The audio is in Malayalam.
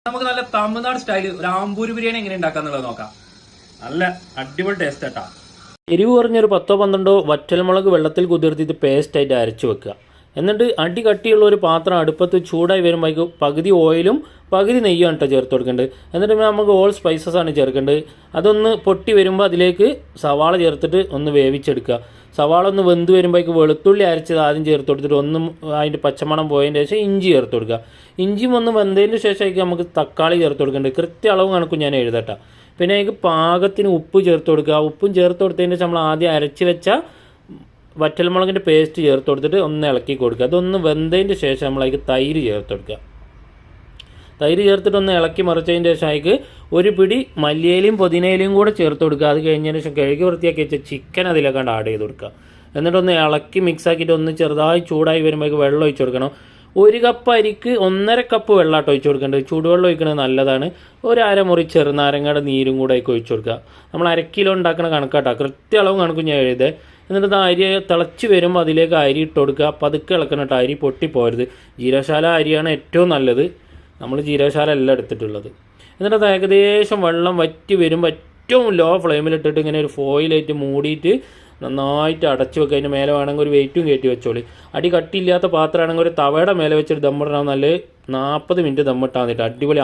നമുക്ക് നല്ല തമിഴ്നാട് സ്റ്റൈല് ഒരു ആമ്പൂര് ബിരിയാണി എങ്ങനെ ഉണ്ടാക്കാന്നുള്ളത് നോക്കാം. നല്ല അടിപൊളി ടേസ്റ്റ് ആട്ടാ. എരിവ് കുറഞ്ഞൊരു 10-12 വറ്റൽമുളക് വെള്ളത്തിൽ കുതിർത്തിട്ട് പേസ്റ്റായിട്ട് അരച്ച് വെക്കുക. എന്നിട്ട് അടി കട്ടിയുള്ള ഒരു പാത്രം അടുപ്പത്ത് ചൂടായി വരുമ്പോഴേക്കും പകുതി ഓയിലും പകുതി നെയ്യാണ് കേട്ടോ ചേർത്ത് കൊടുക്കേണ്ടത്. എന്നിട്ട് നമുക്ക് ഓൾ സ്പൈസസ് ആണ് ചേർക്കേണ്ടത്. അതൊന്ന് പൊട്ടി വരുമ്പോൾ അതിലേക്ക് സവാള ചേർത്തിട്ട് ഒന്ന് വേവിച്ചെടുക്കുക. സവാള ഒന്ന് വെന്ത് വരുമ്പോഴേക്ക് വെളുത്തുള്ളി അരച്ചത് ആദ്യം ചേർത്ത് കൊടുത്തിട്ട് ഒന്നും അതിൻ്റെ പച്ചമണം പോയതിന് ശേഷം ഇഞ്ചി ചേർത്ത് കൊടുക്കുക. ഇഞ്ചിയും ഒന്ന് വെന്തതിന് ശേഷമായിരിക്കും നമുക്ക് തക്കാളി ചേർത്ത് കൊടുക്കേണ്ടത്. കൃത്യ അളവ് കണക്കും ഞാൻ എഴുതട്ടെ. പിന്നെ അതിലേക്ക് പാകത്തിന് ഉപ്പ് ചേർത്ത് കൊടുക്കുക. ഉപ്പും ചേർത്ത് കൊടുത്തതിന് ശേഷം നമ്മൾ ആദ്യം അരച്ച് വെച്ച വറ്റൽമുളകിൻ്റെ പേസ്റ്റ് ചേർത്ത് കൊടുത്തിട്ട് ഒന്ന് ഇളക്കി കൊടുക്കുക. അതൊന്ന് വെന്തതിന് ശേഷം നമ്മളതിലേക്ക് തൈര് ചേർത്ത് കൊടുക്കുക. തൈര് ചേർത്തിട്ട് ഒന്ന് ഇളക്കി മറിച്ചതിന് ശേഷം അതിലേക്ക് ഒരു പിടി മല്ലിയിലയും പുതിനയിലയും കൂടെ ചേർത്ത് കൊടുക്കുക. അത് കഴിഞ്ഞതിന് ശേഷം കഴുകി വൃത്തിയാക്കി വെച്ച ചിക്കൻ അതിലേക്കാണ്ട് ആഡ് ചെയ്ത് കൊടുക്കുക. എന്നിട്ടൊന്ന് ഇളക്കി മിക്സ് ആക്കിയിട്ട് ഒന്ന് ചെറുതായി ചൂടായി വരുമ്പോഴേക്ക് വെള്ളം ഒഴിച്ച് കൊടുക്കണം. 1 കപ്പ് അരിക്ക് 1.5 കപ്പ് വെള്ളമായിട്ട് ഒഴിച്ച് കൊടുക്കേണ്ടത്. ചൂടുവെള്ളം ഒഴിക്കുന്നത് നല്ലതാണ്. ഒരു അരമുറി ചെറുനാരങ്ങയുടെ നീരും കൂടെ ആയിക്ക് ഒഴിച്ച് കൊടുക്കുക. നമ്മൾ 1 കിലോ ഉണ്ടാക്കുന്ന കണക്കാട്ടോ, കൃത്യ അളവ് കണക്കും ഞാൻ എഴുതേ. എന്നിട്ട് അരി തിളച്ച് വരുമ്പോൾ അതിലേക്ക് അരി ഇട്ട് കൊടുക്കുക. പതുക്കെ ഇളക്കണം കേട്ടോ, അരി പൊട്ടിപ്പോരുത്. ജീരകശാല അരിയാണ് ഏറ്റവും നല്ലത്. നമ്മൾ ജീരകശാല അല്ല എടുത്തിട്ടുള്ളത്. എന്നിട്ട് ഏകദേശം വെള്ളം വറ്റി വരുമ്പോൾ ഏറ്റവും ലോ ഫ്ലെയിമിലിട്ടിട്ട് ഇങ്ങനെ ഒരു ഫോയിലായിട്ട് മൂടിയിട്ട് നന്നായിട്ട് അടച്ചു വെക്കുക. അതിൻ്റെ മേലെ വേണമെങ്കിൽ ഒരു വെയിറ്റും കയറ്റി വെച്ചോളി. അടി കട്ടിയില്ലാത്ത പാത്രമാണെങ്കിൽ ഒരു തവയുടെ മേലെ വെച്ചിട്ട് ദമ്മിടണം. നല്ല 40 മിനിറ്റ് ദമ്മിട്ടാൽ മതിട്ട് അടിപൊളി